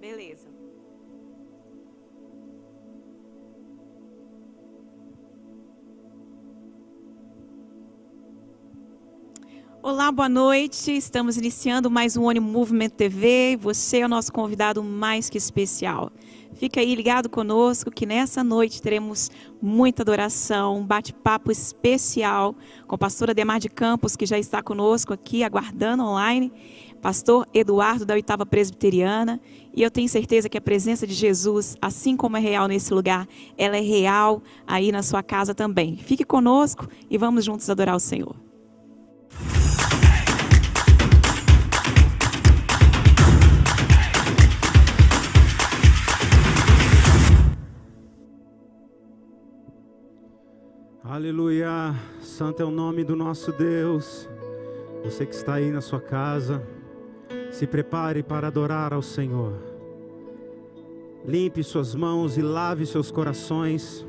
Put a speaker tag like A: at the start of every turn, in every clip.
A: Beleza. Olá, boa noite. Estamos iniciando mais um One Movement TV. Você é o nosso convidado mais que especial. Fica aí ligado conosco que nessa noite teremos muita adoração, um bate-papo especial com a pastora Demar de Campos, que já está conosco aqui, aguardando online, pastor Eduardo da 8ª Presbiteriana, e eu tenho certeza que a presença de Jesus, assim como é real nesse lugar, ela é real aí na sua casa também. Fique conosco e vamos juntos adorar o Senhor.
B: Aleluia, santo é o nome do nosso Deus. Você que está aí na sua casa, se prepare para adorar ao Senhor. Limpe suas mãos e lave seus corações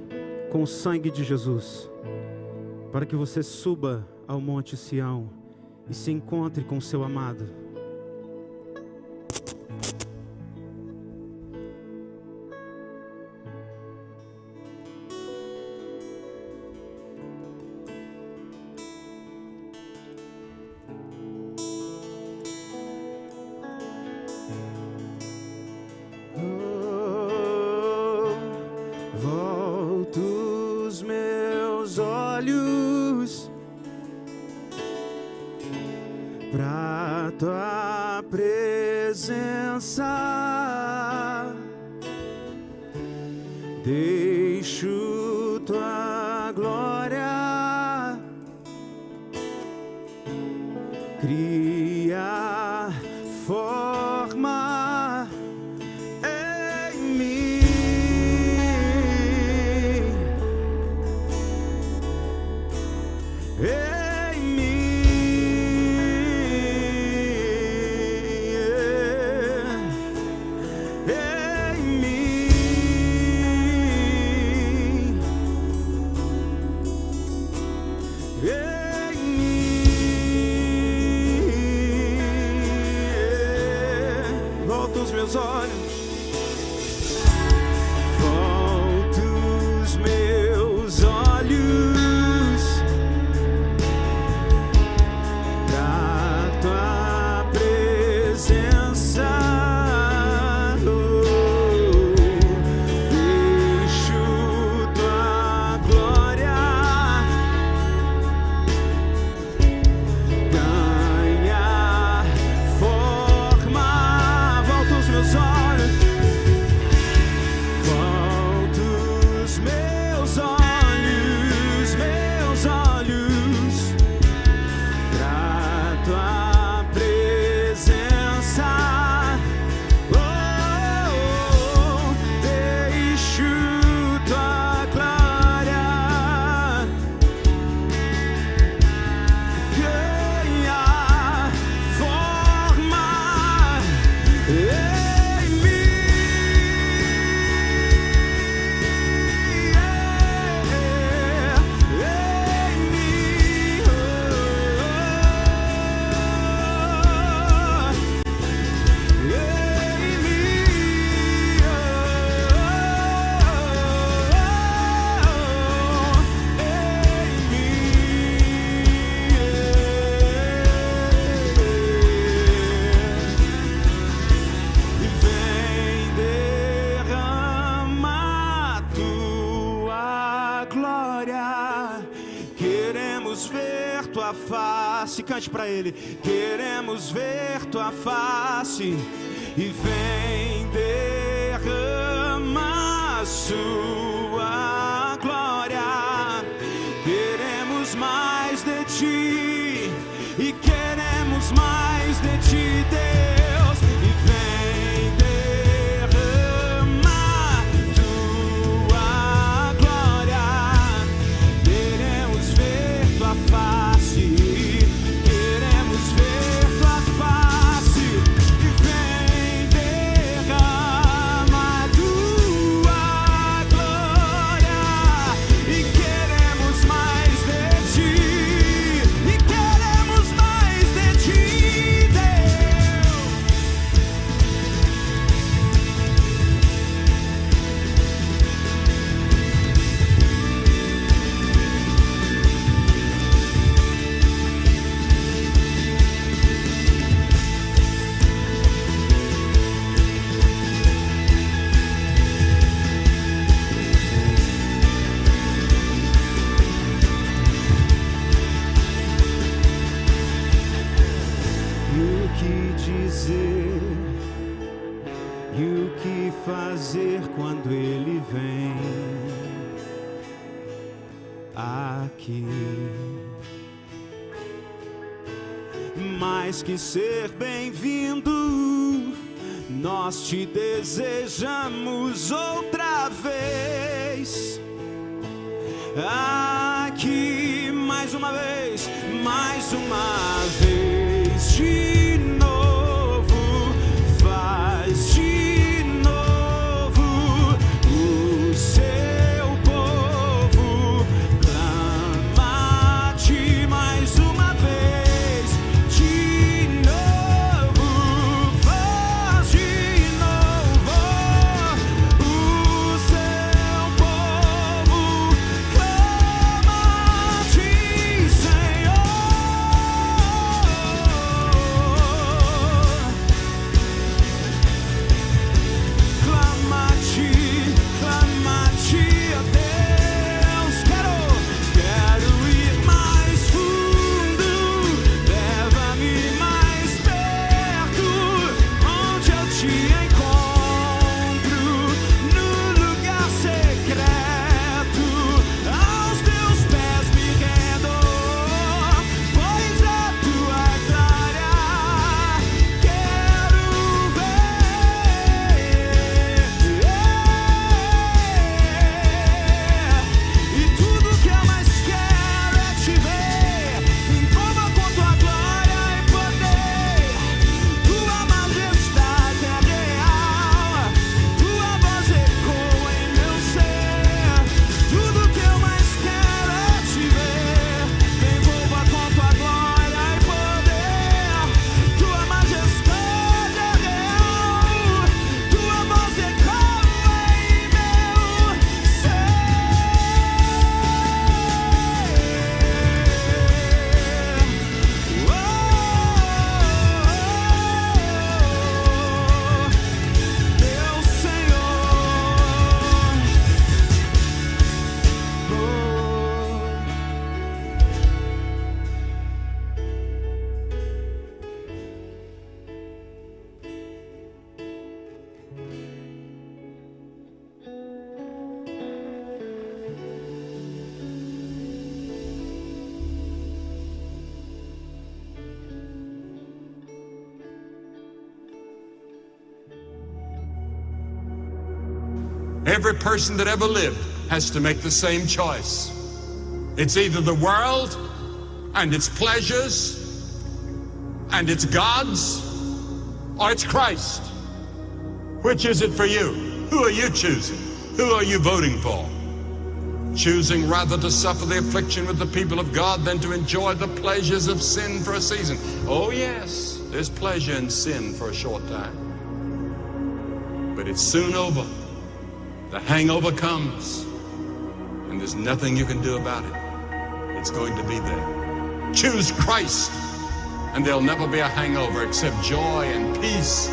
B: com o sangue de Jesus, para que você suba ao Monte Sião e se encontre com o seu amado.
C: Deixo tua glória criar forma em mim. Em meus olhos, volto os meus olhos pra tua presença. Deixo tua glória ganhar forma. Meus olhos, volto os meus olhos pra tua presença. Deixo tua glória ganhar forma. Queremos ver tua face, cante pra ele. Queremos ver tua face e vem derramar sua glória. Queremos mais de ti e queremos mais de ti, Deus, e vem derramar tua glória. Queremos ver tua face, queremos ver tua face e vem derramar tua glória. e o que fazer quando Ele vem aqui. Mais que ser bem-vindo, nós te desejamos outra vez aqui, mais uma vez de novo, faz de novo. O seu povo clama-te mais uma vez, de novo, faz de novo. O seu povo clama-te, Senhor. Clama-te, ó Deus. Quero ir mais fundo, leva-me mais perto, onde eu te encontro, no lugar secreto, aos teus pés me rendo, pois a tua glória quero ver. E tudo que eu mais quero é te ver. Me envolva com tua glória e poder. Tua majestade é real, tua voz ecoa em meu ser. Tudo que eu mais quero é te ver. Me envolva com tua glória e poder. Tua majestade é real, tua voz ecoa em meu ser. Meu Senhor.
D: Every person that ever lived has to make the same choice. It's either the world and its pleasures and its gods, or it's Christ. Which is it for you? Who are you choosing? Who are you voting for? Choosing rather to suffer the affliction with the people of God than to enjoy the pleasures of sin for a season. Oh yes, there's pleasure in sin for a short time, but it's soon over. The hangover comes, and there's nothing you can do about it. It's going to be there. Choose Christ, and there'll never be a hangover except joy and peace.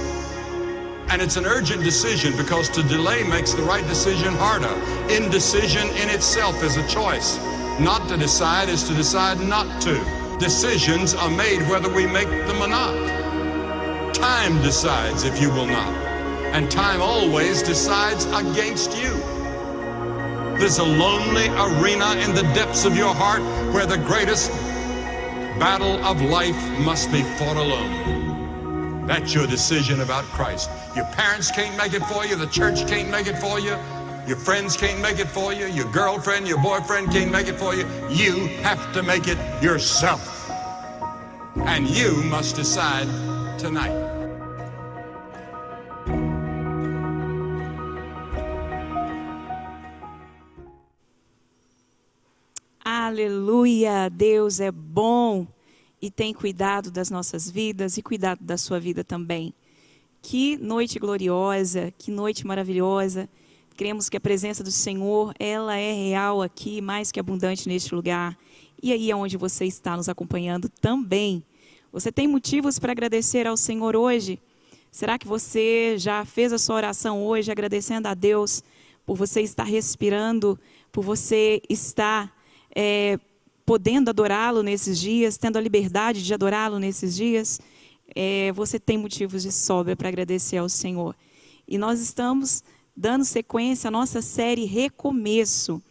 D: And it's an urgent decision, because to delay makes the right decision harder. Indecision in itself is a choice. Not to decide is to decide not to. Decisions are made whether we make them or not. Time decides if you will not. And time always decides against you. There's a lonely arena in the depths of your heart where the greatest battle of life must be fought alone. That's your decision about Christ. Your parents can't make it for you. The church can't make it for you. Your friends can't make it for you. Your girlfriend, your boyfriend can't make it for you. You have to make it yourself. And you must decide tonight.
A: Aleluia! Deus é bom e tem cuidado das nossas vidas e cuidado da sua vida também. Que noite gloriosa, que noite maravilhosa. Cremos que a presença do Senhor, ela é real aqui, mais que abundante neste lugar. E aí onde você está nos acompanhando também. Você tem motivos para agradecer ao Senhor hoje? Será que você já fez a sua oração hoje, agradecendo a Deus por você estar respirando, por você estar podendo adorá-lo nesses dias, tendo a liberdade de adorá-lo nesses dias? Você tem motivos de sobra para agradecer ao Senhor. e nós estamos dando sequência à nossa série Recomeço.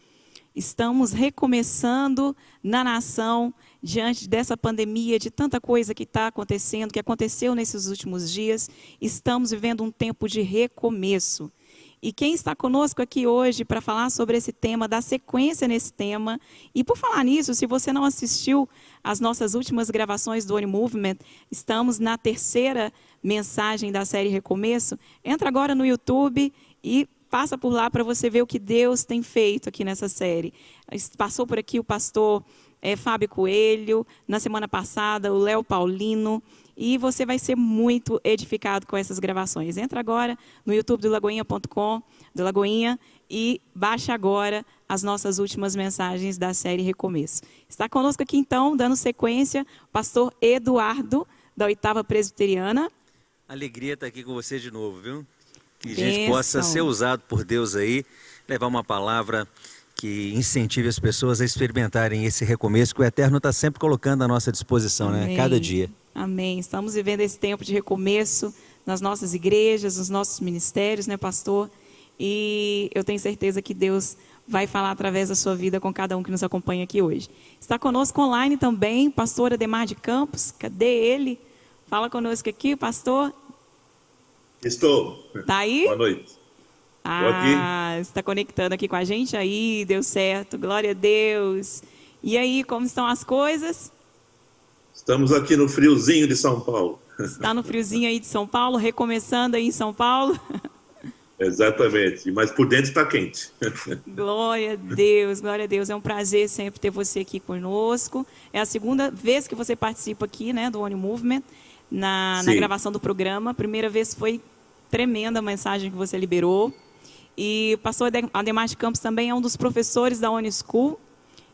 A: Estamos recomeçando na nação diante dessa pandemia, de tanta coisa que está acontecendo, que aconteceu nesses últimos dias. Estamos vivendo um tempo de recomeço. E quem está conosco aqui hoje para falar sobre esse tema, dar sequência nesse tema, e por falar nisso, se você não assistiu às nossas últimas gravações do One Movement, estamos na terceira mensagem da série Recomeço. Entra agora no YouTube e passa por lá para você ver o que Deus tem feito aqui nessa série. Passou por aqui o pastor Fábio Coelho, na semana passada o Léo Paulino, e você vai ser muito edificado com essas gravações. Entra agora no YouTube do Lagoinha.com, do Lagoinha, e baixa agora as nossas últimas mensagens da série Recomeço. Está conosco aqui então, dando sequência, o pastor Eduardo, da 8ª Presbiteriana.
E: Alegria estar aqui com você de novo, viu? Que a
A: Bênção.
E: gente possa ser usado por Deus aí, levar uma palavra que incentive as pessoas a experimentarem esse recomeço que o Eterno está sempre colocando à nossa disposição, né?
A: Amém.
E: Cada dia.
A: Amém. Estamos vivendo esse tempo de recomeço nas nossas igrejas, nos nossos ministérios, né, pastor? E eu tenho certeza que Deus vai falar através da sua vida com cada um que nos acompanha aqui hoje. Está conosco online também, pastor Ademar de Campos. Cadê ele? Fala conosco aqui, pastor.
F: Estou.
A: Tá aí?
F: Boa noite.
A: Ah, está conectando aqui com a gente aí, deu certo, glória a Deus. E aí, como estão as coisas?
F: Estamos aqui no friozinho de São Paulo.
A: Está no friozinho aí de São Paulo, recomeçando aí em São Paulo?
F: Exatamente, mas por dentro está quente.
A: Glória a Deus, glória a Deus. É um prazer sempre ter você aqui conosco. É a segunda vez que você participa aqui, né, do One Movement, na gravação do programa. A primeira vez foi tremenda a mensagem que você liberou. E o pastor Ademar de Campos também é um dos professores da One School.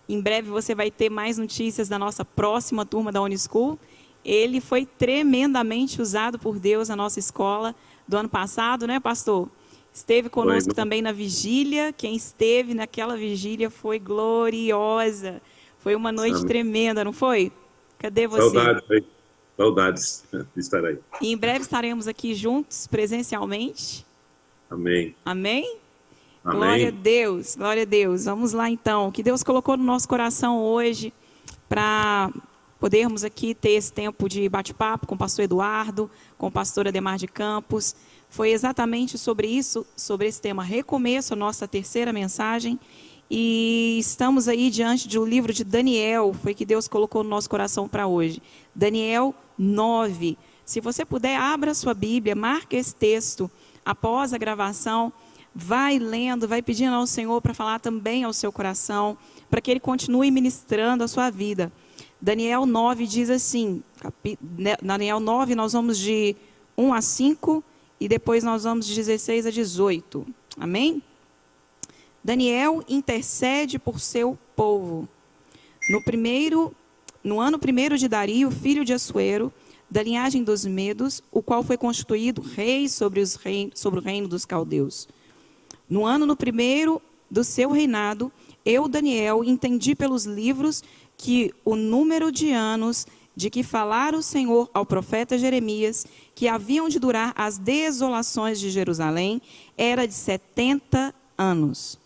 A: Em breve você vai ter mais notícias da nossa próxima turma da One School. Ele foi tremendamente usado por Deus na nossa escola do ano passado, né, pastor? Esteve conosco também na vigília. Quem esteve naquela vigília foi gloriosa. Foi uma noite tremenda, não foi? Cadê você?
F: Saudades de estar aí.
A: E em breve estaremos aqui juntos, presencialmente.
F: Amém.
A: Amém?
F: Amém.
A: Glória a Deus, glória a Deus. Vamos lá então. O que Deus colocou no nosso coração hoje para podermos aqui ter esse tempo de bate-papo com o pastor Eduardo, com o pastor Ademar de Campos, foi exatamente sobre isso, sobre esse tema Recomeço, a nossa terceira mensagem. E estamos aí diante do livro de Daniel, foi que Deus colocou no nosso coração para hoje. Daniel 9. Se você puder, abra sua Bíblia, marque esse texto após a gravação, vai lendo, vai pedindo ao Senhor para falar também ao seu coração, para que Ele continue ministrando a sua vida. Daniel 9 diz assim, Daniel 9 nós vamos de 1 a 5 e depois nós vamos de 16 a 18. Amém? Daniel intercede por seu povo. No ano primeiro de Dario, filho de Assuero, da linhagem dos Medos, o qual foi constituído rei sobre o reino dos caldeus. No primeiro do seu reinado, eu, Daniel, entendi pelos livros que o número de anos de que falara o Senhor ao profeta Jeremias, que haviam de durar as desolações de Jerusalém, era de 70 anos.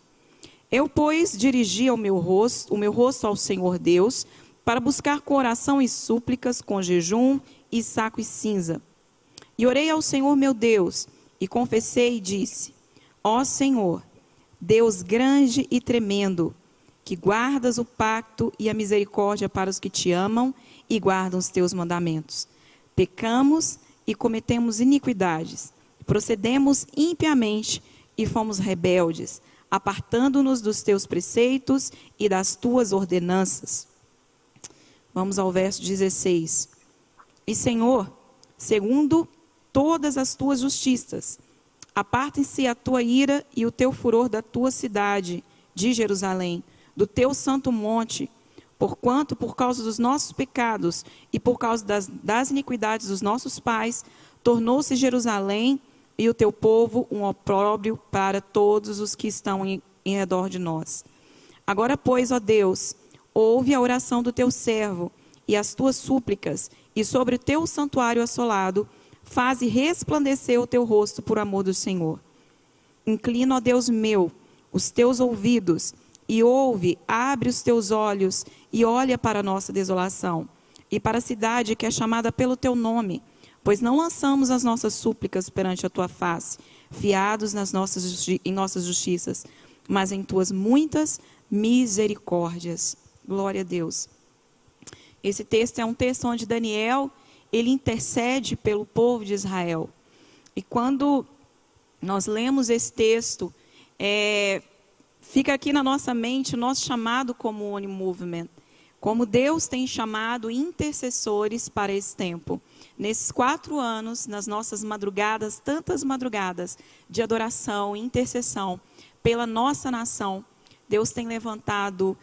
A: Eu, pois, dirigi o meu rosto ao Senhor Deus, para buscar com oração e súplicas, com jejum e saco e cinza. E orei ao Senhor meu Deus, e confessei e disse, ó Senhor, Deus grande e tremendo, que guardas o pacto e a misericórdia para os que te amam e guardam os teus mandamentos. Pecamos e cometemos iniquidades, procedemos impiamente e fomos rebeldes, apartando-nos dos teus preceitos e das tuas ordenanças. Vamos ao verso 16. E, Senhor, segundo todas as tuas justiças, apartem-se a tua ira e o teu furor da tua cidade, de Jerusalém, do teu santo monte, porquanto, por causa dos nossos pecados e por causa das iniquidades dos nossos pais, tornou-se Jerusalém e o teu povo um opróbrio para todos os que estão em redor de nós. Agora, pois, ó Deus, ouve a oração do teu servo e as tuas súplicas, e sobre o teu santuário assolado, faze resplandecer o teu rosto por amor do Senhor. Inclina, ó Deus meu, os teus ouvidos e ouve, abre os teus olhos e olha para a nossa desolação e para a cidade que é chamada pelo teu nome, pois não lançamos as nossas súplicas perante a tua face, fiados em nossas justiças, mas em tuas muitas misericórdias. Glória a Deus. Esse texto é um texto onde Daniel, ele intercede pelo povo de Israel. E quando nós lemos esse texto, fica aqui na nossa mente o nosso chamado como One Movement, como Deus tem chamado intercessores para esse tempo. Nesses 4 anos, nas nossas madrugadas, tantas madrugadas de adoração e intercessão pela nossa nação, Deus tem levantado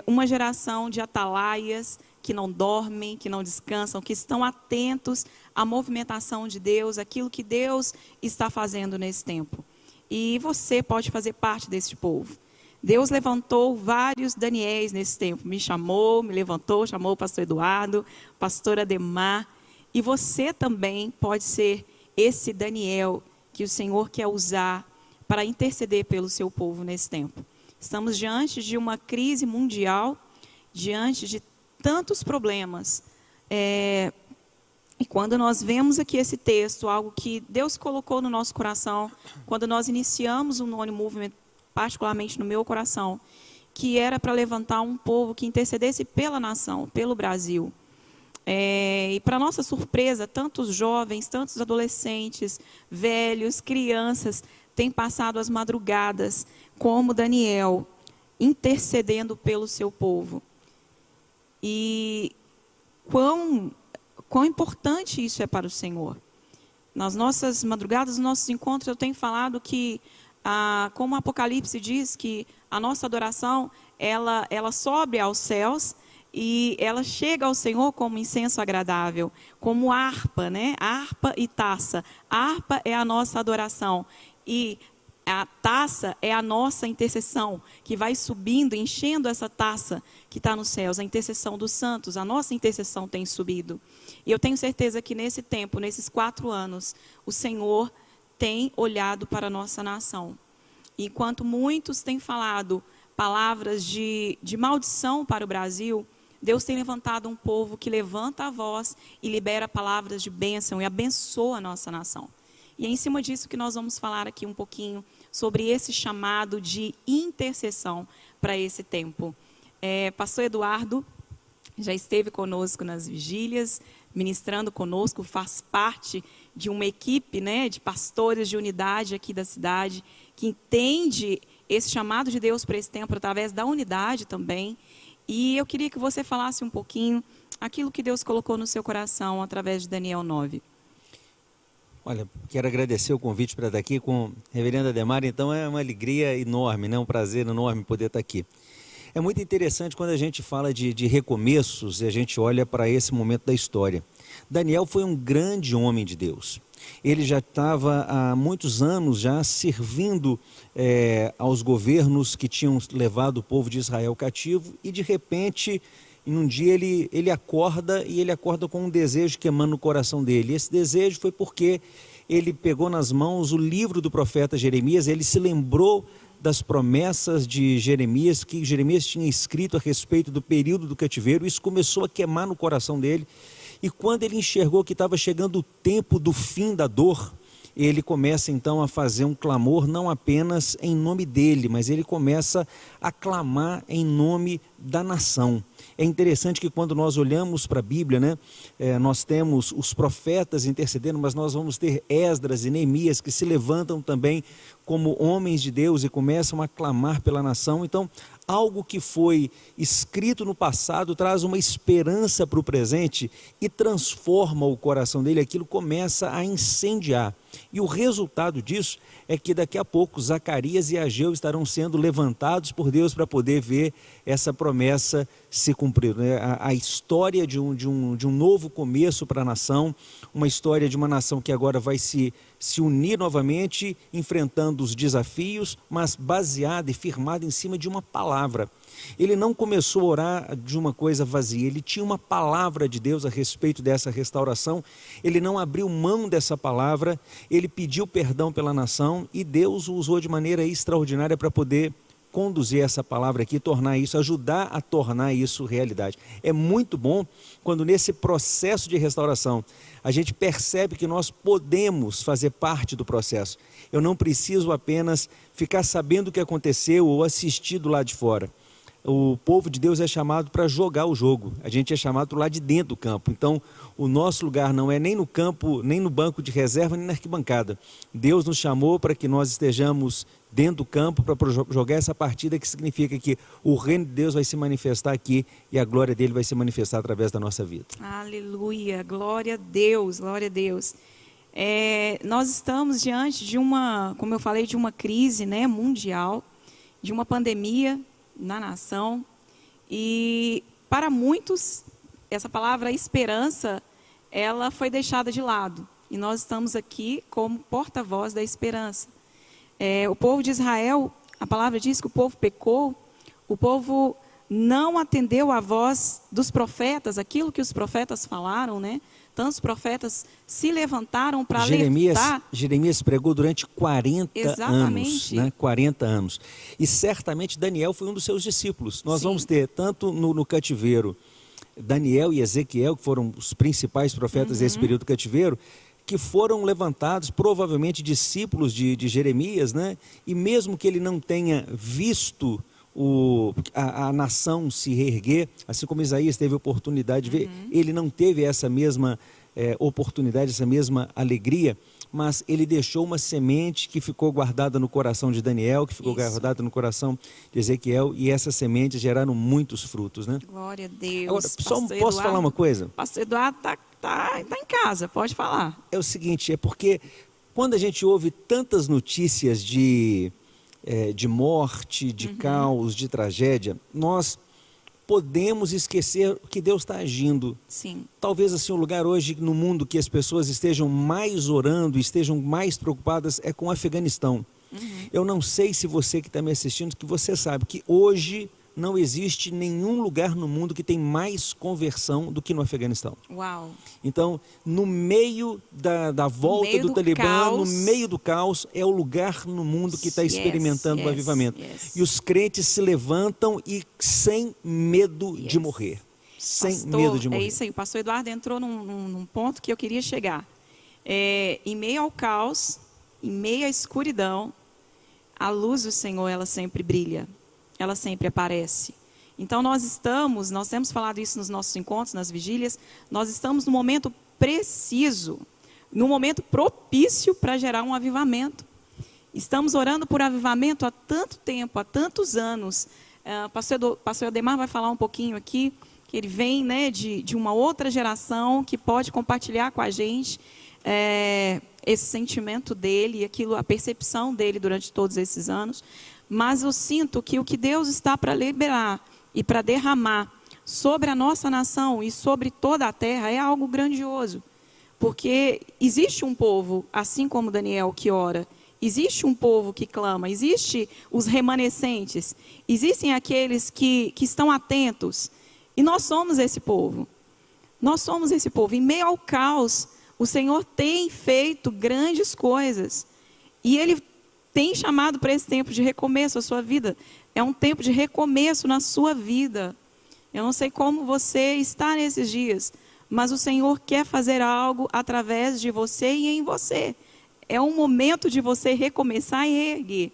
A: uma geração de atalaias que não dormem, que não descansam, que estão atentos à movimentação de Deus, aquilo que Deus está fazendo nesse tempo. E você pode fazer parte desse povo. Deus levantou vários Daniéis nesse tempo. Me chamou, me levantou, chamou o pastor Eduardo, pastor Ademar. E você também pode ser esse Daniel que o Senhor quer usar para interceder pelo seu povo nesse tempo. Estamos diante de uma crise mundial, diante de tantos problemas. E quando nós vemos aqui esse texto, algo que Deus colocou no nosso coração, quando nós iniciamos o One Movement, particularmente no meu coração, que era para levantar um povo que intercedesse pela nação, pelo Brasil. E para nossa surpresa, tantos jovens, tantos adolescentes, velhos, crianças, têm passado as madrugadas, como Daniel, intercedendo pelo seu povo. E quão importante isso é para o Senhor. Nas nossas madrugadas, nos nossos encontros, eu tenho falado que, como o Apocalipse diz, que a nossa adoração, ela sobe aos céus e ela chega ao Senhor como incenso agradável, como harpa, né? Harpa e taça. A harpa é a nossa adoração e a taça é a nossa intercessão, que vai subindo, enchendo essa taça que está nos céus, a intercessão dos santos, a nossa intercessão tem subido. E eu tenho certeza que nesse tempo, nesses 4 anos, o Senhor tem olhado para a nossa nação. E enquanto muitos têm falado palavras de maldição para o Brasil, Deus tem levantado um povo que levanta a voz e libera palavras de bênção e abençoa a nossa nação. E é em cima disso que nós vamos falar aqui um pouquinho sobre esse chamado de intercessão para esse tempo. Pastor Eduardo já esteve conosco nas vigílias, ministrando conosco, faz parte de uma equipe, né, de pastores de unidade aqui da cidade, que entende esse chamado de Deus para esse tempo através da unidade também. E eu queria que você falasse um pouquinho aquilo que Deus colocou no seu coração através de Daniel 9.
E: Olha, quero agradecer o convite para estar aqui com a reverenda Ademar, então é uma alegria enorme, né? Um prazer enorme poder estar aqui. É muito interessante quando a gente fala de recomeços e a gente olha para esse momento da história. Daniel foi um grande homem de Deus. Ele já estava há muitos anos já servindo aos governos que tinham levado o povo de Israel cativo e de repente, em um dia ele acorda e ele acorda com um desejo que emana no coração dele. E esse desejo foi porque ele pegou nas mãos o livro do profeta Jeremias, ele se lembrou das promessas de Jeremias, que Jeremias tinha escrito a respeito do período do cativeiro. Isso começou a queimar no coração dele. E quando ele enxergou que estava chegando o tempo do fim da dor, ele começa então a fazer um clamor não apenas em nome dele, mas ele começa a clamar em nome da nação. É interessante que quando nós olhamos para a Bíblia, né, nós temos os profetas intercedendo, mas nós vamos ter Esdras e Neemias que se levantam também como homens de Deus e começam a clamar pela nação. Então, algo que foi escrito no passado traz uma esperança para o presente e transforma o coração dele, aquilo começa a incendiar. E o resultado disso é que daqui a pouco Zacarias e Ageu estarão sendo levantados por Deus para poder ver essa promessa promessa se cumpriu, né? A história de um novo começo para a nação, uma história de uma nação que agora vai se unir novamente, enfrentando os desafios, mas baseada e firmada em cima de uma palavra. Ele não começou a orar de uma coisa vazia, ele tinha uma palavra de Deus a respeito dessa restauração, ele não abriu mão dessa palavra, ele pediu perdão pela nação e Deus o usou de maneira extraordinária para poder conduzir essa palavra aqui, ajudar a tornar isso realidade. É muito bom quando nesse processo de restauração a gente percebe que nós podemos fazer parte do processo. Eu não preciso apenas ficar sabendo o que aconteceu ou assistir do lado de fora. O povo de Deus é chamado para jogar o jogo, a gente é chamado para lá de dentro do campo. Então, o nosso lugar não é nem no campo, nem no banco de reserva, nem na arquibancada. Deus nos chamou para que nós estejamos dentro do campo para jogar essa partida, que significa que o reino de Deus vai se manifestar aqui e a glória dele vai se manifestar através da nossa vida.
A: Aleluia, glória a Deus, glória a Deus. Nós estamos diante de uma, como eu falei, de uma crise, né, mundial, de uma pandemia na nação, e para muitos essa palavra esperança, ela foi deixada de lado, e nós estamos aqui como porta-voz da esperança. O povo de Israel, a palavra diz que o povo pecou, o povo não atendeu à voz dos profetas, aquilo que os profetas falaram, né? Tantos profetas se levantaram para alertar.
E: Jeremias pregou durante 40
A: Exatamente.
E: anos, né? 40 anos. E certamente Daniel foi um dos seus discípulos. Nós
A: Sim.
E: vamos ter, tanto no cativeiro, Daniel e Ezequiel, que foram os principais profetas desse período do cativeiro, que foram levantados, provavelmente discípulos de Jeremias, né? E mesmo que ele não tenha visto a nação se reerguer, assim como Isaías teve a oportunidade de ver, ele não teve essa mesma oportunidade, essa mesma alegria, mas ele deixou uma semente que ficou guardada no coração de Daniel, que ficou guardada no coração de Ezequiel, e essas sementes geraram muitos frutos, né?
A: Glória a Deus.
E: Agora, só
A: Pastor
E: posso falar uma coisa?
A: Pastor Eduardo tá em casa, pode falar.
E: É o seguinte, é porque quando a gente ouve tantas notícias de morte, de caos, de tragédia, nós podemos esquecer que Deus está agindo.
A: Sim.
E: Talvez assim o lugar hoje no mundo que as pessoas estejam mais orando, estejam mais preocupadas é com o Afeganistão. Eu não sei se você que está me assistindo, que você sabe que hoje não existe nenhum lugar no mundo que tem mais conversão do que no Afeganistão.
A: Uau.
E: Então, no meio da volta
A: meio
E: do
A: do
E: Talibã,
A: caos.
E: no meio do caos, é o lugar no mundo que está experimentando o avivamento. E os crentes se levantam e sem medo de morrer. Sem medo de morrer.
A: É isso aí, o pastor Eduardo entrou num ponto que eu queria chegar. Em meio ao caos, em meio à escuridão, a luz do Senhor, ela sempre brilha. Ela sempre aparece. Então nós temos falado isso nos nossos encontros, nas vigílias, nós estamos no momento preciso, no momento propício para gerar um avivamento. Estamos orando por avivamento há tanto tempo, há tantos anos. Pastor Ademar vai falar um pouquinho aqui, que ele vem, né, de uma outra geração que pode compartilhar com a gente esse sentimento dele, a percepção dele durante todos esses anos. Mas eu sinto que o que Deus está para liberar e para derramar sobre a nossa nação e sobre toda a terra é algo grandioso. Porque existe um povo, assim como Daniel, que ora, existe um povo que clama, existe os remanescentes, existem aqueles que estão atentos. E nós somos esse povo. Nós somos esse povo. Em meio ao caos, o Senhor tem feito grandes coisas. E Ele tem chamado para esse tempo de recomeço a sua vida. É um tempo de recomeço na sua vida. Eu não sei como você está nesses dias, mas o Senhor quer fazer algo através de você e em você. É um momento de você recomeçar e erguer.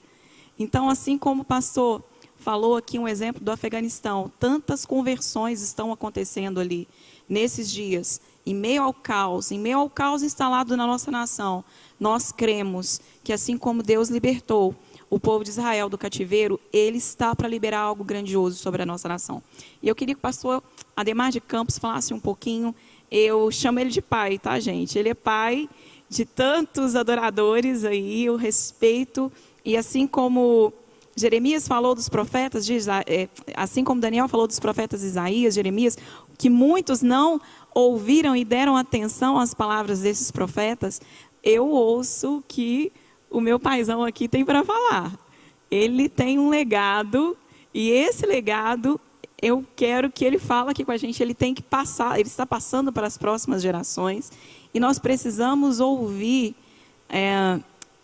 A: Então, assim como o pastor falou aqui um exemplo do Afeganistão, tantas conversões estão acontecendo ali nesses dias, em meio ao caos instalado na nossa nação. Nós cremos que assim como Deus libertou o povo de Israel do cativeiro, Ele está para liberar algo grandioso sobre a nossa nação. E eu queria que o pastor Ademar de Campos falasse um pouquinho. Eu chamo ele de pai, tá, gente? Ele é pai de tantos adoradores aí, o respeito. E assim como Jeremias falou dos profetas, assim como Daniel falou dos profetas Isaías, Jeremias, que muitos não ouviram e deram atenção às palavras desses profetas. Eu ouço que o meu paizão aqui tem para falar. Ele tem um legado, e esse legado eu quero que ele fale aqui com a gente. Ele tem que passar, ele está passando para as próximas gerações, e nós precisamos ouvir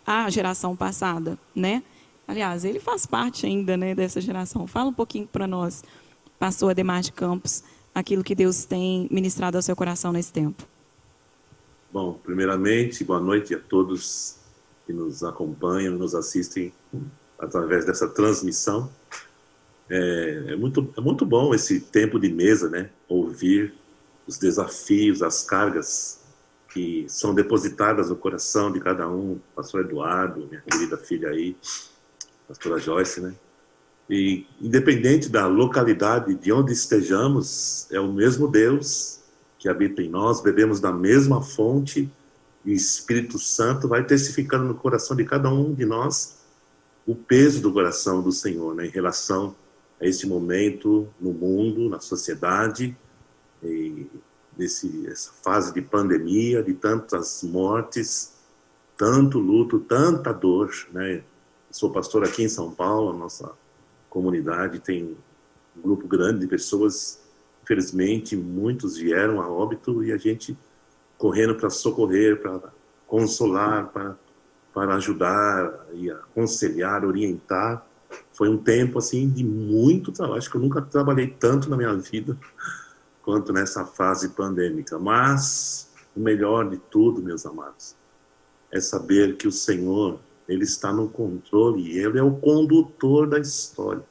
A: a geração passada, né? Aliás, ele faz parte ainda, né, dessa geração. Fala um pouquinho para nós, pastor Ademar de Campos, aquilo que Deus tem ministrado ao seu coração nesse tempo.
F: Bom, primeiramente, boa noite a todos que nos acompanham, nos assistem através dessa transmissão. É muito bom esse tempo de mesa, né? Ouvir os desafios, as cargas que são depositadas no coração de cada um. Pastor Eduardo, minha querida filha aí, pastora Joyce, né? E independente da localidade, de onde estejamos, é o mesmo Deus que habita em nós, bebemos da mesma fonte, e o Espírito Santo vai testificando no coração de cada um de nós o peso do coração do Senhor, né, em relação a esse momento no mundo, na sociedade, e essa fase de pandemia, de tantas mortes, tanto luto, tanta dor, né? Sou pastor aqui em São Paulo, a nossa comunidade tem um grupo grande de pessoas, infelizmente muitos vieram a óbito, e a gente correndo para socorrer, para consolar, para ajudar e aconselhar, orientar. Foi um tempo assim de muito trabalho. Acho que eu nunca trabalhei tanto na minha vida quanto nessa fase pandêmica. Mas o melhor de tudo, meus amados, é saber que o Senhor, Ele está no controle, e Ele é o condutor da história.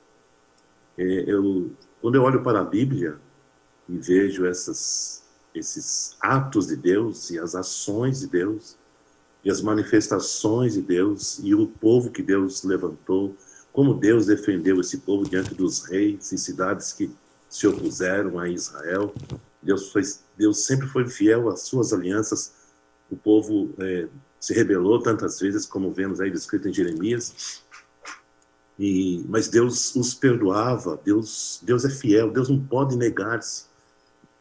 F: Quando eu olho para a Bíblia e vejo esses atos de Deus e as ações de Deus e as manifestações de Deus e o povo que Deus levantou, como Deus defendeu esse povo diante dos reis e cidades que se opuseram a Israel. Deus sempre foi fiel às suas alianças. O povo se rebelou tantas vezes, como vemos aí descrito em Jeremias, mas Deus os perdoava. Deus é fiel, Deus não pode negar-se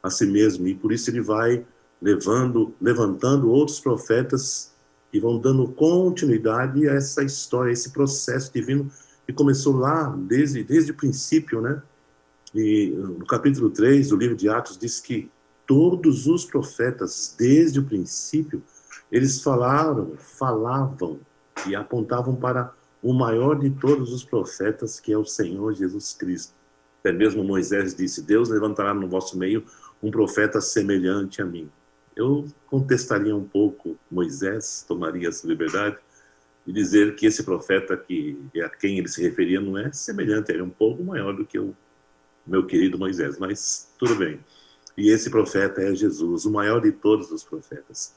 F: a si mesmo, e por isso Ele vai levantando outros profetas que vão dando continuidade a essa história, a esse processo divino que começou lá desde o princípio, né? E no capítulo 3 do livro de Atos diz que todos os profetas, desde o princípio, eles falavam e apontavam para o maior de todos os profetas, que é o Senhor Jesus Cristo. Até mesmo Moisés disse: Deus levantará no vosso meio um profeta semelhante a mim. Eu contestaria um pouco Moisés, tomaria essa liberdade de dizer que esse profeta a quem ele se referia não é semelhante, ele é um pouco maior do que o meu querido Moisés, mas tudo bem. E esse profeta é Jesus, o maior de todos os profetas.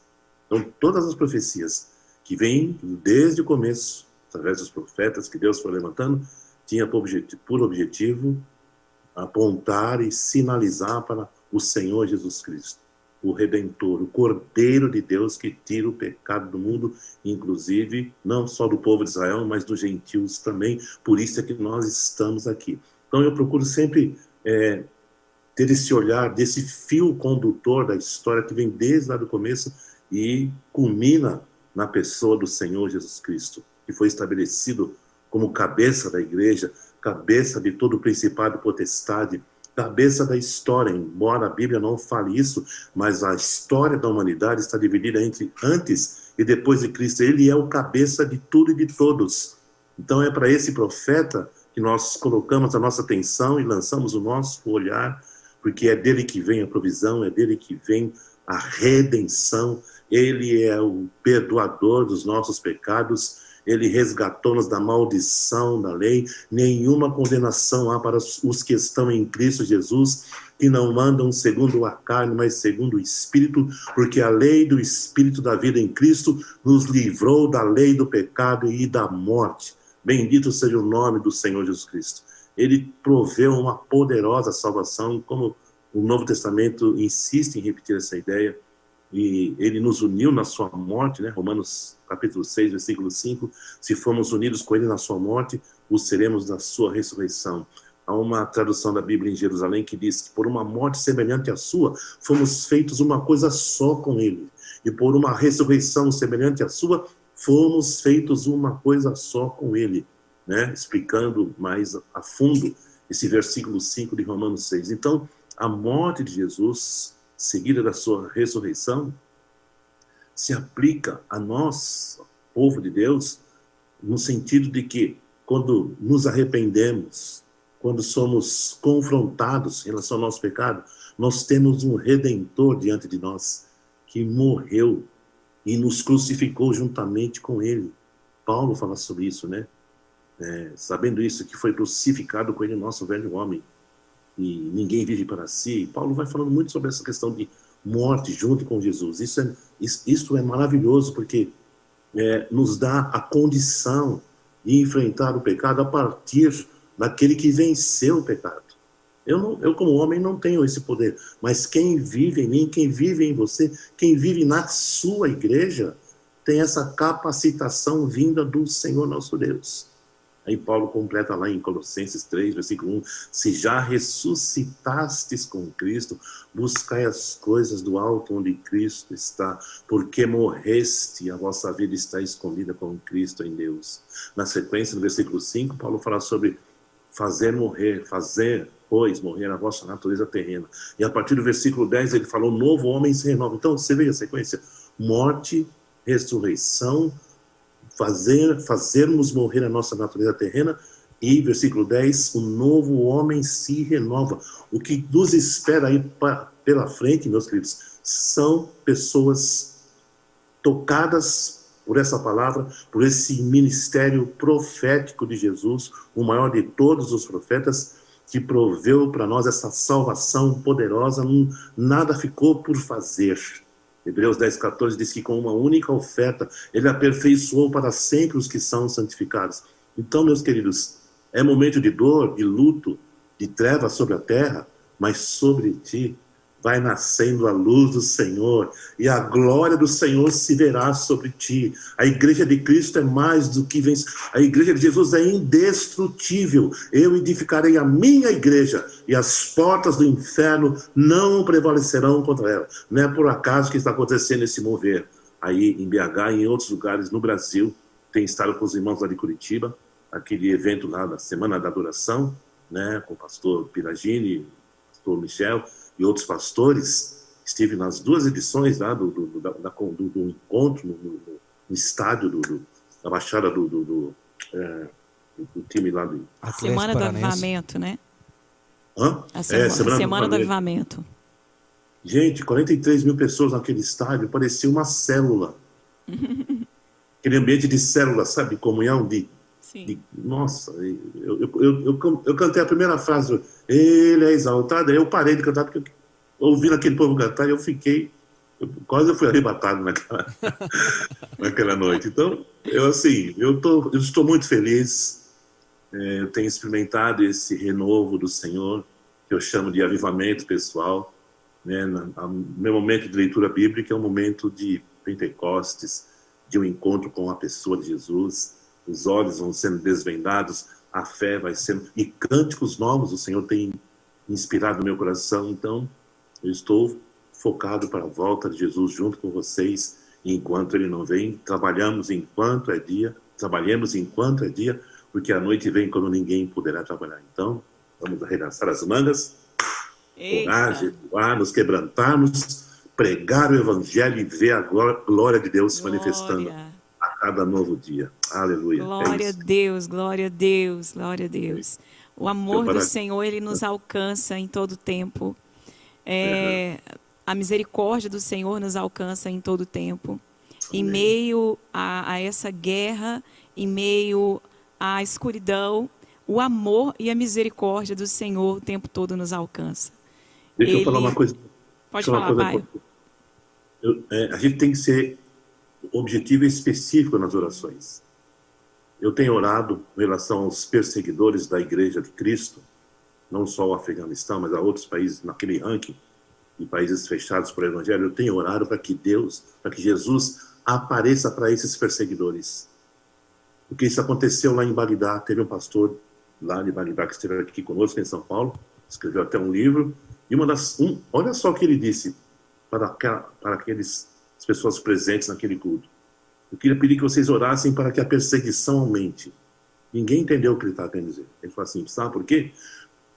F: Então, todas as profecias que vêm desde o começo, através dos profetas que Deus foi levantando, tinha por objetivo apontar e sinalizar para o Senhor Jesus Cristo, o Redentor, o Cordeiro de Deus que tira o pecado do mundo, inclusive não só do povo de Israel, mas dos gentios também. Por isso é que nós estamos aqui. Então eu procuro sempre ter esse olhar desse fio condutor da história que vem desde lá do começo e culmina na pessoa do Senhor Jesus Cristo, que foi estabelecido como cabeça da igreja, cabeça de todo o principado e potestade, cabeça da história. Embora a Bíblia não fale isso, mas a história da humanidade está dividida entre antes e depois de Cristo. Ele é o cabeça de tudo e de todos. Então é para esse profeta que nós colocamos a nossa atenção e lançamos o nosso olhar, porque é dele que vem a provisão, é dele que vem a redenção. Ele é o perdoador dos nossos pecados. Ele resgatou-nos da maldição da lei. Nenhuma condenação há para os que estão em Cristo Jesus, que não andam segundo a carne, mas segundo o Espírito, porque a lei do Espírito da vida em Cristo nos livrou da lei do pecado e da morte. Bendito seja o nome do Senhor Jesus Cristo. Ele proveu uma poderosa salvação, como o Novo Testamento insiste em repetir essa ideia. e ele nos uniu na sua morte, né? Romanos capítulo 6, versículo 5, se formos unidos com ele na sua morte, o seremos na sua ressurreição. Há uma tradução da Bíblia em Jerusalém que diz que por uma morte semelhante à sua, fomos feitos uma coisa só com ele. E por uma ressurreição semelhante à sua, fomos feitos uma coisa só com ele, né? Explicando mais a fundo esse versículo 5 de Romanos 6. Então, a morte de Jesus, seguida da sua ressurreição, se aplica a nós, povo de Deus, no sentido de que, quando nos arrependemos, quando somos confrontados em relação ao nosso pecado, nós temos um Redentor diante de nós, que morreu e nos crucificou juntamente com ele. Paulo fala sobre isso, né? Sabendo isso, que foi crucificado com ele o nosso velho homem, e ninguém vive para si. Paulo vai falando muito sobre essa questão de morte junto com Jesus. Isso é maravilhoso, porque nos dá a condição de enfrentar o pecado a partir daquele que venceu o pecado. Eu como homem, não tenho esse poder, mas quem vive em mim, quem vive em você, quem vive na sua igreja, tem essa capacitação vinda do Senhor nosso Deus. Aí Paulo completa lá em Colossenses 3, versículo 1, se já ressuscitastes com Cristo, buscai as coisas do alto onde Cristo está, porque morreste e a vossa vida está escondida com Cristo em Deus. Na sequência, no versículo 5, Paulo fala sobre fazer, pois, morrer a vossa natureza terrena. E a partir do versículo 10, ele falou, novo homem se renova. Então, você vê a sequência, morte, ressurreição, fazermos morrer a nossa natureza terrena, e versículo 10, o novo homem se renova. O que nos espera aí pela frente, meus queridos, são pessoas tocadas por essa palavra, por esse ministério profético de Jesus, o maior de todos os profetas, que proveu para nós essa salvação poderosa, nada ficou por fazer. Hebreus 10:14 diz que com uma única oferta ele aperfeiçoou para sempre os que são santificados. Então, meus queridos, é momento de dor, de luto, de trevas sobre a terra, mas sobre ti vai nascendo a luz do Senhor, e a glória do Senhor se verá sobre ti. A igreja de Cristo é mais do que vence. A igreja de Jesus é indestrutível. Eu edificarei a minha igreja, e as portas do inferno não prevalecerão contra ela. Não é por acaso que está acontecendo esse mover aí em BH e em outros lugares no Brasil. Tem estado com os irmãos lá de Curitiba, aquele evento lá da Semana da Adoração, né, com o pastor Piragini, pastor Michel e outros pastores. Estive nas duas edições lá do encontro no estádio da Baixada do time lá do...
A: A Semana do Avivamento, né?
F: Hã?
A: A Semana do Avivamento.
F: Gente, 43 mil pessoas naquele estádio, parecia uma célula. Aquele ambiente de célula, sabe? Comunhão nossa, eu cantei a primeira frase, ele é exaltado, aí eu parei de cantar, porque ouvindo aquele povo cantar, quase fui arrebatado naquela noite. Então, eu estou muito feliz, eu tenho experimentado esse renovo do Senhor, que eu chamo de avivamento pessoal, né? Meu momento de leitura bíblica é um momento de Pentecostes, de um encontro com a pessoa de Jesus. Os olhos vão sendo desvendados, a fé vai sendo... E cânticos novos o Senhor tem inspirado no meu coração. Então, eu estou focado para a volta de Jesus junto com vocês. E enquanto Ele não vem, trabalhemos enquanto é dia, porque a noite vem quando ninguém poderá trabalhar. Então, vamos arregaçar as mangas, orar, jejuar, nos quebrantarmos, pregar o Evangelho e ver a glória de Deus se manifestando a cada novo dia. Aleluia.
A: Glória a Deus, glória a Deus, glória a Deus. O amor do Senhor, Ele nos alcança em todo tempo. A misericórdia do Senhor nos alcança em todo tempo. Em meio a essa guerra, em meio à escuridão, o amor e a misericórdia do Senhor o tempo todo nos alcança.
F: Deixa eu falar uma coisa.
A: Pode falar, pai.
F: A gente tem que ser objetivo e específico nas orações. Eu tenho orado em relação aos perseguidores da Igreja de Cristo, não só o Afeganistão, mas a outros países naquele ranking, e países fechados para o Evangelho, eu tenho orado para que Jesus apareça para esses perseguidores. Porque isso aconteceu lá em Bagdá. Teve um pastor lá de Bagdá que esteve aqui conosco em São Paulo, escreveu até um livro, e olha só o que ele disse para aquelas pessoas presentes naquele culto. Eu queria pedir que vocês orassem para que a perseguição aumente. Ninguém entendeu o que ele estava querendo dizer. Ele falou assim, sabe por quê?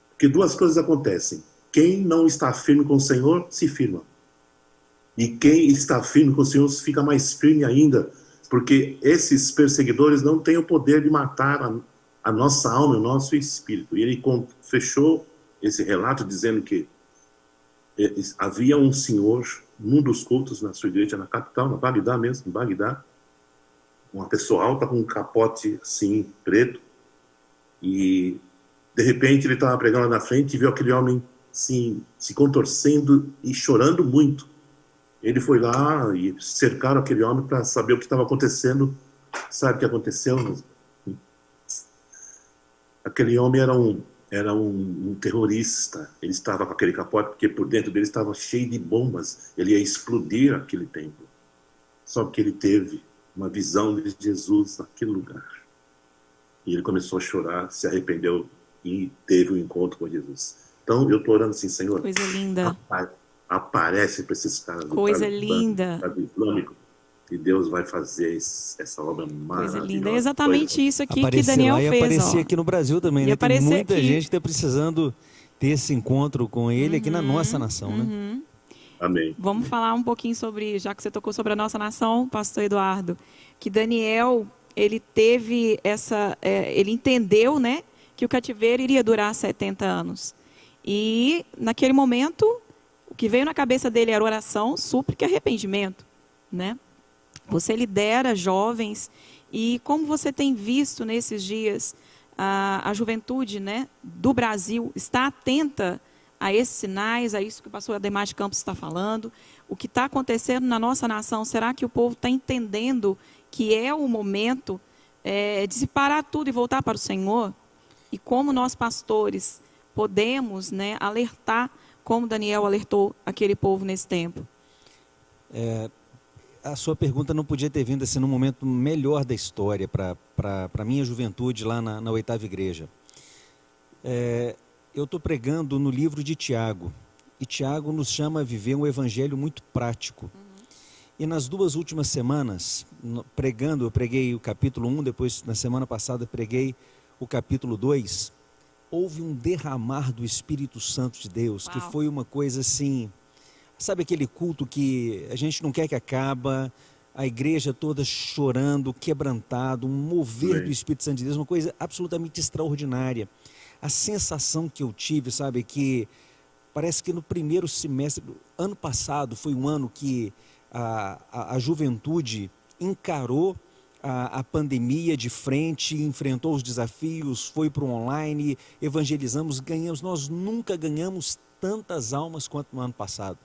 F: Porque duas coisas acontecem. Quem não está firme com o Senhor, se firma. E quem está firme com o Senhor, fica mais firme ainda, porque esses perseguidores não têm o poder de matar a nossa alma, o nosso espírito. E ele fechou esse relato dizendo que havia um senhor, num dos cultos na sua igreja, na capital, na Bagdá mesmo, em Bagdá, uma pessoa alta com um capote assim, preto, e de repente ele estava pregando lá na frente e viu aquele homem assim, se contorcendo e chorando muito. Ele foi lá e cercaram aquele homem para saber o que estava acontecendo. Sabe o que aconteceu? Aquele homem era um terrorista. Ele estava com aquele capote porque por dentro dele estava cheio de bombas. Ele ia explodir aquele templo. Só que ele teve uma visão de Jesus naquele lugar. E ele começou a chorar, se arrependeu e teve um encontro com Jesus. Então eu estou orando assim, Senhor,
A: Coisa linda.
F: aparece para esses caras do
A: Coisa
F: Talibã,
A: linda.
F: do Estado Islâmico, e Deus vai fazer essa obra maravilhosa.
A: Coisa linda. É exatamente isso aqui que
E: Aparecer
A: Daniel
E: lá e
A: fez.
E: aparecer
A: Ó.
E: aqui no Brasil também,
A: E
E: né? Tem
A: aparecer
E: muita
A: aqui.
E: gente que está precisando ter esse encontro com ele aqui na nossa nação, né?
F: Amém.
A: Vamos falar um pouquinho sobre, já que você tocou sobre a nossa nação, pastor Eduardo, que Daniel, ele teve ele entendeu, né, que o cativeiro iria durar 70 anos. E naquele momento, o que veio na cabeça dele era oração, súplica e arrependimento, né? Você lidera jovens e como você tem visto nesses dias a juventude, né, do Brasil está atenta a esses sinais, a isso que o pastor Ademar de Campos está falando, o que está acontecendo na nossa nação, será que o povo está entendendo que é o momento de se parar tudo e voltar para o Senhor? E como nós pastores podemos, né, alertar, como Daniel alertou aquele povo nesse tempo?
E: A sua pergunta não podia ter vindo assim no momento melhor da história para a minha juventude lá na 8ª igreja. Eu estou pregando no livro de Tiago, e Tiago nos chama a viver um evangelho muito prático. E nas 2 últimas semanas, eu preguei o capítulo 1, depois na semana passada preguei o capítulo 2, houve um derramar do Espírito Santo de Deus, que foi uma coisa assim, sabe aquele culto que a gente não quer que acaba, a igreja toda chorando, quebrantado, um mover do Espírito Santo de Deus, uma coisa absolutamente extraordinária. A sensação que eu tive, sabe, que parece que no primeiro semestre, ano passado foi um ano que a juventude encarou a pandemia de frente, enfrentou os desafios, foi para o online, evangelizamos, ganhamos. Nós nunca ganhamos tantas almas quanto no ano passado.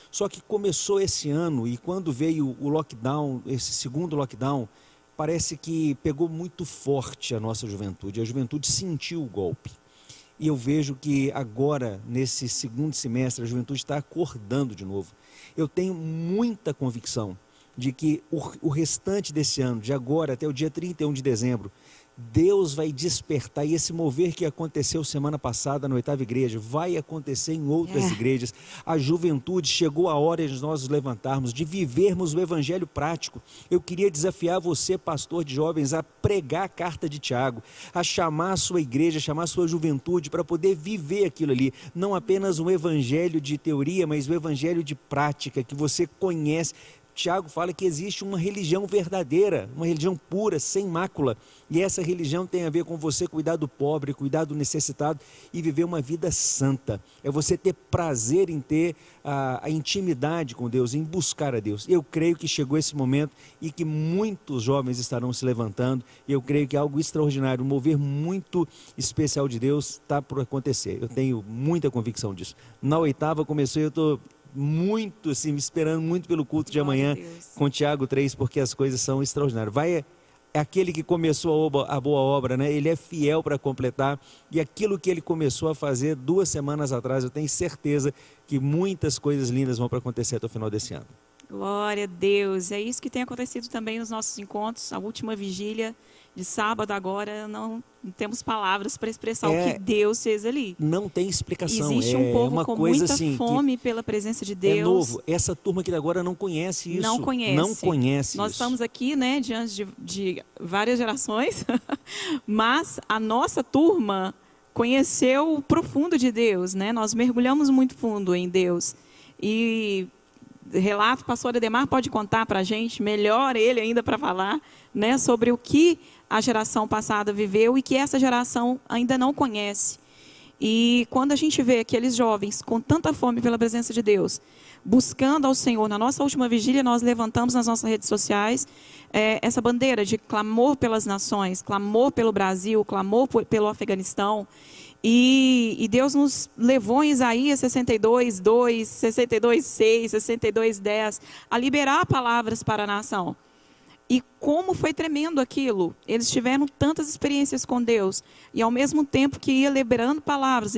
E: Só que começou esse ano e quando veio o lockdown, esse segundo lockdown, parece que pegou muito forte a nossa juventude. A juventude sentiu o golpe. E eu vejo que agora, nesse segundo semestre, a juventude está acordando de novo. Eu tenho muita convicção de que o restante desse ano, de agora até o dia 31 de dezembro, Deus vai despertar, e esse mover que aconteceu semana passada na 8ª igreja, vai acontecer em outras igrejas. A juventude, chegou a hora de nós nos levantarmos, de vivermos o evangelho prático. Eu queria desafiar você, pastor de jovens, a pregar a carta de Tiago, a chamar a sua igreja, a chamar a sua juventude para poder viver aquilo ali. Não apenas um evangelho de teoria, mas o evangelho de prática, que você conhece. Tiago fala que existe uma religião verdadeira, uma religião pura, sem mácula. E essa religião tem a ver com você cuidar do pobre, cuidar do necessitado e viver uma vida santa. É você ter prazer em ter a intimidade com Deus, em buscar a Deus. Eu creio que chegou esse momento e que muitos jovens estarão se levantando. E eu creio que algo extraordinário, um mover muito especial de Deus está por acontecer. Eu tenho muita convicção disso. Na 8ª comecei, eu estou muito, assim, me esperando muito pelo culto de amanhã com Tiago 3, porque as coisas são extraordinárias. Vai é aquele que começou a boa obra, né? Ele é fiel para completar, e aquilo que ele começou a fazer 2 semanas atrás, eu tenho certeza que muitas coisas lindas vão para acontecer até o final desse ano.
A: Glória a Deus. É isso que tem acontecido também nos nossos encontros. A última vigília de sábado agora, não temos palavras para expressar o que Deus fez ali.
E: Não tem explicação.
A: Existe um povo
E: uma
A: com
E: coisa
A: muita
E: assim,
A: fome pela presença de Deus.
E: É novo. Essa turma aqui agora não conhece isso.
A: Não conhece.
E: Não conhece
A: Nós
E: isso.
A: estamos aqui, né, diante de várias gerações, mas a nossa turma conheceu o profundo de Deus, né? Nós mergulhamos muito fundo em Deus. E relato, o pastor Ademar pode contar para a gente, melhor ele ainda para falar, né, sobre o que a geração passada viveu e que essa geração ainda não conhece. E quando a gente vê aqueles jovens com tanta fome pela presença de Deus, buscando ao Senhor, na nossa última vigília nós levantamos nas nossas redes sociais essa bandeira de clamor pelas nações, clamor pelo Brasil, clamor pelo Afeganistão. E Deus nos levou em Isaías 62, 2, 62, 6, 62, 10, a liberar palavras para a nação. E como foi tremendo aquilo. Eles tiveram tantas experiências com Deus. E ao mesmo tempo que ia liberando palavras,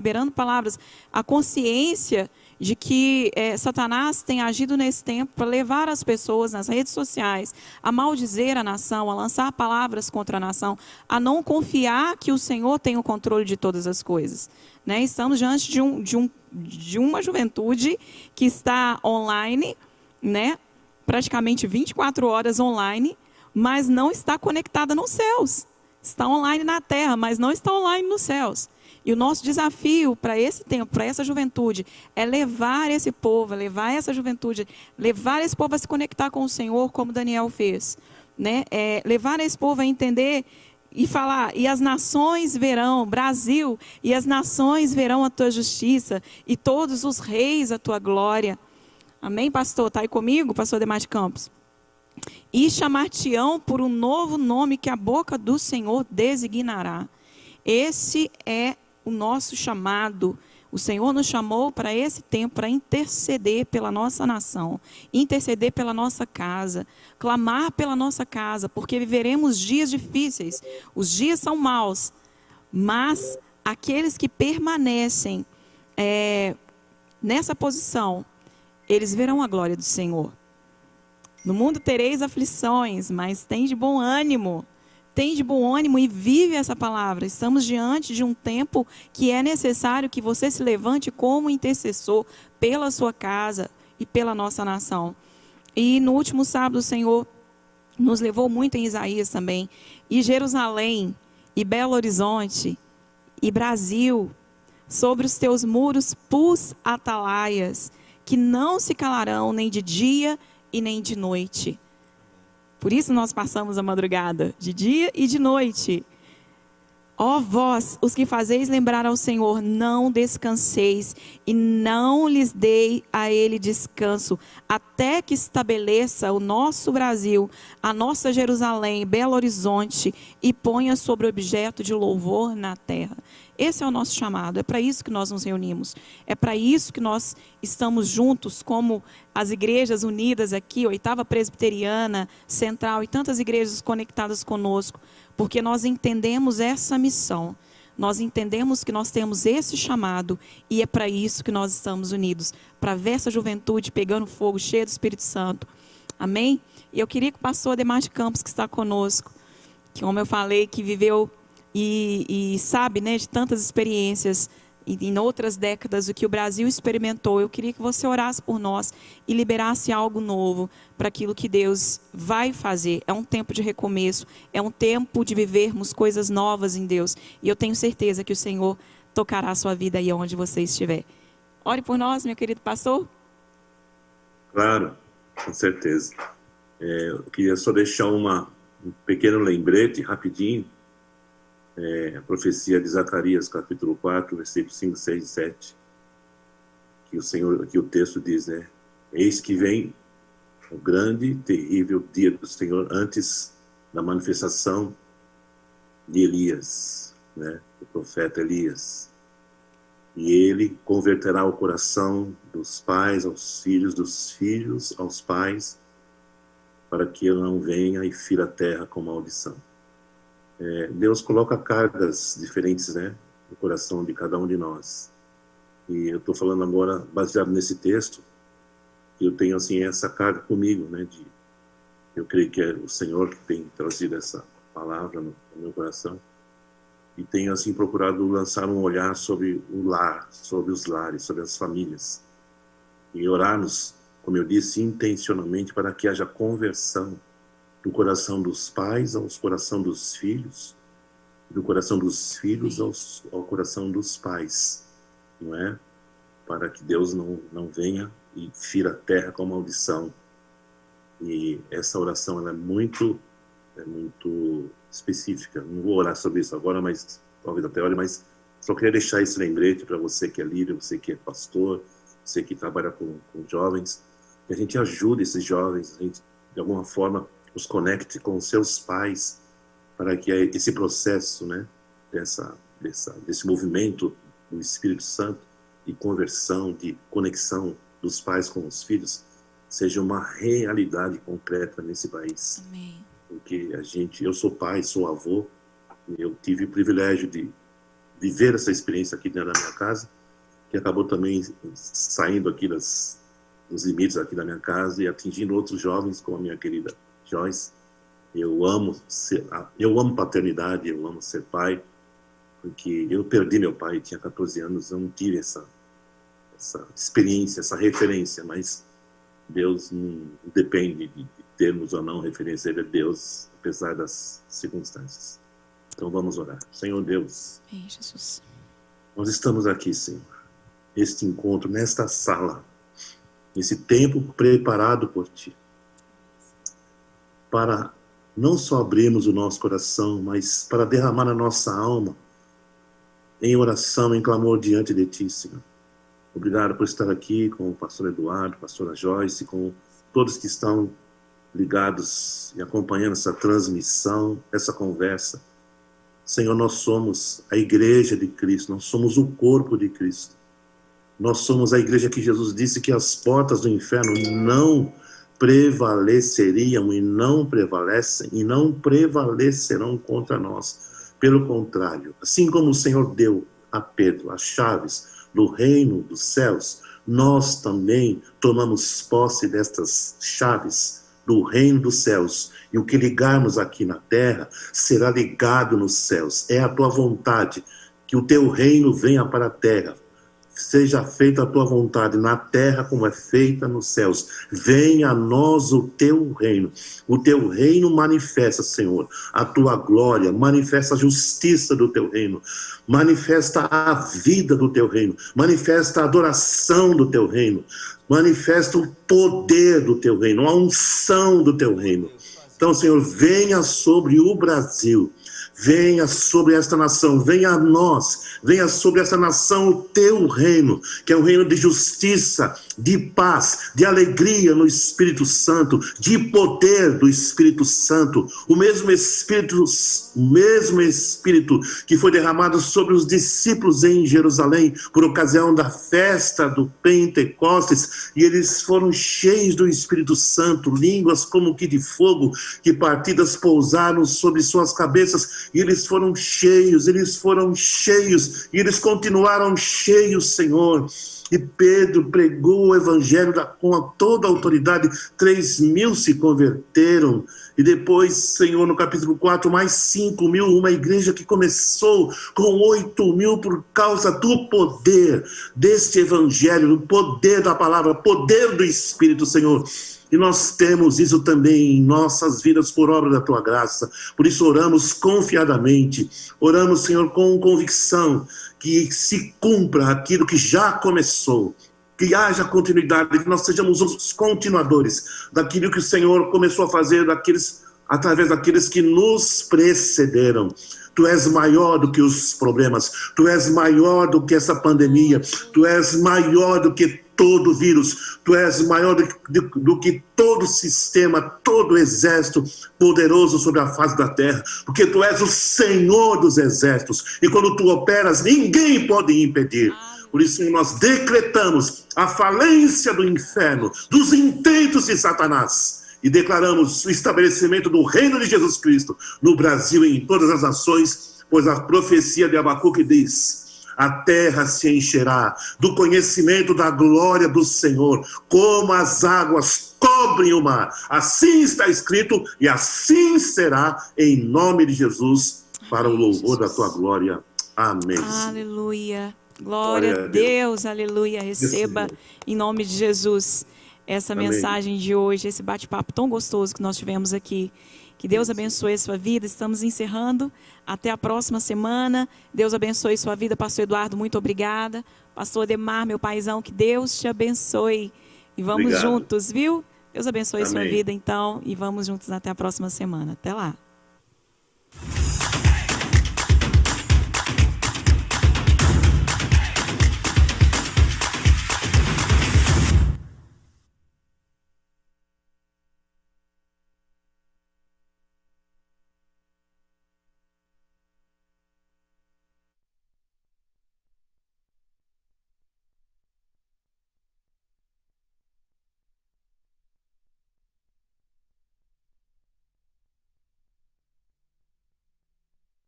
A: a consciência de que Satanás tem agido nesse tempo para levar as pessoas nas redes sociais a maldizer a nação, a lançar palavras contra a nação, a não confiar que o Senhor tem o controle de todas as coisas. Né? Estamos diante de uma juventude que está online, né? Praticamente 24 horas online, mas não está conectada nos céus. Está online na terra, mas não está online nos céus. E o nosso desafio para esse tempo, para essa juventude, é levar esse povo, levar essa juventude, levar esse povo a se conectar com o Senhor, como Daniel fez. Né? Levar esse povo a entender e falar, e as nações verão, Brasil, e as nações verão a tua justiça, e todos os reis a tua glória. Amém, pastor? Está aí comigo, pastor Ademar de Campos? E chamar-te-ão por um novo nome que a boca do Senhor designará. Esse é o nosso chamado. O Senhor nos chamou para esse tempo, para interceder pela nossa nação, interceder pela nossa casa, clamar pela nossa casa, porque viveremos dias difíceis. Os dias são maus, mas aqueles que permanecem nessa posição, eles verão a glória do Senhor. No mundo tereis aflições, mas tem de bom ânimo. Tem de bom ânimo e vive essa palavra. Estamos diante de um tempo que é necessário que você se levante como intercessor pela sua casa e pela nossa nação. E no último sábado o Senhor nos levou muito em Isaías também. E Jerusalém, e Belo Horizonte, e Brasil, sobre os teus muros pus atalaias, que não se calarão nem de dia e nem de noite. Por isso nós passamos a madrugada, de dia e de noite. Ó vós, os que fazeis lembrar ao Senhor, não descanseis e não lhes dei a Ele descanso, até que estabeleça o nosso Brasil, a nossa Jerusalém, Belo Horizonte, e ponha sobre objeto de louvor na terra. Esse é o nosso chamado, é para isso que nós nos reunimos, é para isso que nós estamos juntos, como as igrejas unidas aqui, 8ª Presbiteriana, Central e tantas igrejas conectadas conosco, porque nós entendemos essa missão, nós entendemos que nós temos esse chamado e é para isso que nós estamos unidos, para ver essa juventude pegando fogo, cheia do Espírito Santo. Amém? E eu queria que o pastor Ademar de Campos, que está conosco, que como eu falei, que viveu e sabe, né, de tantas experiências em outras décadas o que o Brasil experimentou, eu queria que você orasse por nós e liberasse algo novo para aquilo que Deus vai fazer. É um tempo de recomeço, é um tempo de vivermos coisas novas em Deus, e eu tenho certeza que o Senhor tocará a sua vida aí onde você estiver. Ore por nós, meu querido pastor.
F: Claro, com certeza. Eu queria só deixar um pequeno lembrete, rapidinho. A profecia de Zacarias, capítulo 4, versículos 5, 6 e 7, que o texto diz, né? Eis que vem o grande e terrível dia do Senhor antes da manifestação de Elias, né? O profeta Elias. E ele converterá o coração dos pais aos filhos, dos filhos aos pais, para que ele não venha e fira a terra com maldição. Deus coloca cargas diferentes, né, no coração de cada um de nós. E eu estou falando agora baseado nesse texto, que eu tenho assim essa carga comigo, né, eu creio que é o Senhor que tem trazido essa palavra no meu coração, e tenho assim procurado lançar um olhar sobre o lar, sobre os lares, sobre as famílias, e orarmos, como eu disse, intencionalmente, para que haja conversão do coração dos pais ao coração dos filhos, do coração dos filhos ao coração dos pais, não é? Para que Deus não venha e fira a terra com maldição. E essa oração ela é muito específica. Não vou orar sobre isso agora, mas talvez até ore, mas só queria deixar esse lembrete para você que é líder, você que é pastor, você que trabalha com jovens, que a gente ajude esses jovens, a gente de alguma forma os conecte com seus pais, para que esse processo, né, desse movimento do Espírito Santo de conversão, de conexão dos pais com os filhos, seja uma realidade concreta nesse país.
A: Amém.
F: Porque eu sou pai, sou avô, eu tive o privilégio de viver essa experiência aqui dentro da minha casa, que acabou também saindo aqui dos limites aqui da minha casa e atingindo outros jovens, como a minha querida Joyce. Eu amo paternidade, eu amo ser pai, porque eu perdi meu pai, tinha 14 anos, eu não tive essa experiência, essa referência, mas Deus não depende de termos ou não referência, Ele é Deus, apesar das circunstâncias. Então vamos orar. Senhor Deus,
A: Amém, Jesus.
F: nós estamos aqui, Senhor, neste encontro, nesta sala, nesse tempo preparado por Ti, para não só abrirmos o nosso coração, mas para derramar a nossa alma em oração, em clamor diante de Ti, Senhor. Obrigado por estar aqui com o pastor Eduardo, pastora Joyce, com todos que estão ligados e acompanhando essa transmissão, essa conversa. Senhor, nós somos a igreja de Cristo, nós somos o corpo de Cristo. Nós somos a igreja que Jesus disse que as portas do inferno não prevaleceriam e não prevalecem e não prevalecerão contra nós. Pelo contrário, assim como o Senhor deu a Pedro as chaves do reino dos céus, nós também tomamos posse destas chaves do reino dos céus, e o que ligarmos aqui na terra será ligado nos céus. É a tua vontade que o teu reino venha para a terra. Seja feita a tua vontade na terra como é feita nos céus. Venha a nós o teu reino. O teu reino manifesta, Senhor, a tua glória, manifesta a justiça do teu reino, manifesta a vida do teu reino, manifesta a adoração do teu reino, manifesta o poder do teu reino, a unção do teu reino. Então, Senhor, venha sobre o Brasil, venha sobre esta nação, venha a nós, venha sobre esta nação o teu reino, que é um reino de justiça, de paz, de alegria no Espírito Santo, de poder do Espírito Santo, o mesmo Espírito que foi derramado sobre os discípulos em Jerusalém por ocasião da festa do Pentecostes, e eles foram cheios do Espírito Santo, línguas como que de fogo, que partidas pousaram sobre suas cabeças, e eles foram cheios, e eles continuaram cheios, Senhor. E Pedro pregou o evangelho com toda a autoridade, 3.000 se converteram, e depois, Senhor, no capítulo 4, mais 5.000, uma igreja que começou com 8.000 por causa do poder deste evangelho, do poder da palavra, poder do Espírito, Senhor. E nós temos isso também em nossas vidas por obra da Tua graça. Por isso oramos confiadamente, oramos, Senhor, com convicção, que se cumpra aquilo que já começou, que haja continuidade, que nós sejamos os continuadores daquilo que o Senhor começou a fazer através daqueles que nos precederam. Tu és maior do que os problemas, Tu és maior do que essa pandemia, Tu és maior do que todo vírus, Tu és maior do que todo sistema, todo exército poderoso sobre a face da terra, porque Tu és o Senhor dos exércitos, e quando Tu operas, ninguém pode impedir. Por isso nós decretamos a falência do inferno, dos intentos de Satanás, e declaramos o estabelecimento do reino de Jesus Cristo no Brasil e em todas as nações, pois a profecia de Abacuque diz: a terra se encherá do conhecimento da glória do Senhor, como as águas cobrem o mar. Assim está escrito e assim será, em nome de Jesus, para o louvor da tua glória. Amém.
A: Aleluia. Glória a Deus. Aleluia. Receba em nome de Jesus essa
F: Amém.
A: mensagem de hoje, esse bate-papo tão gostoso que nós tivemos aqui. Que Deus abençoe a sua vida. Estamos encerrando. Até a próxima semana. Deus abençoe sua vida. Pastor Eduardo, muito obrigada. Pastor Ademar, meu paizão, que Deus te abençoe. E vamos
F: Obrigado.
A: juntos, viu? Deus abençoe sua
F: Amém.
A: vida, então. E vamos juntos até a próxima semana. Até lá.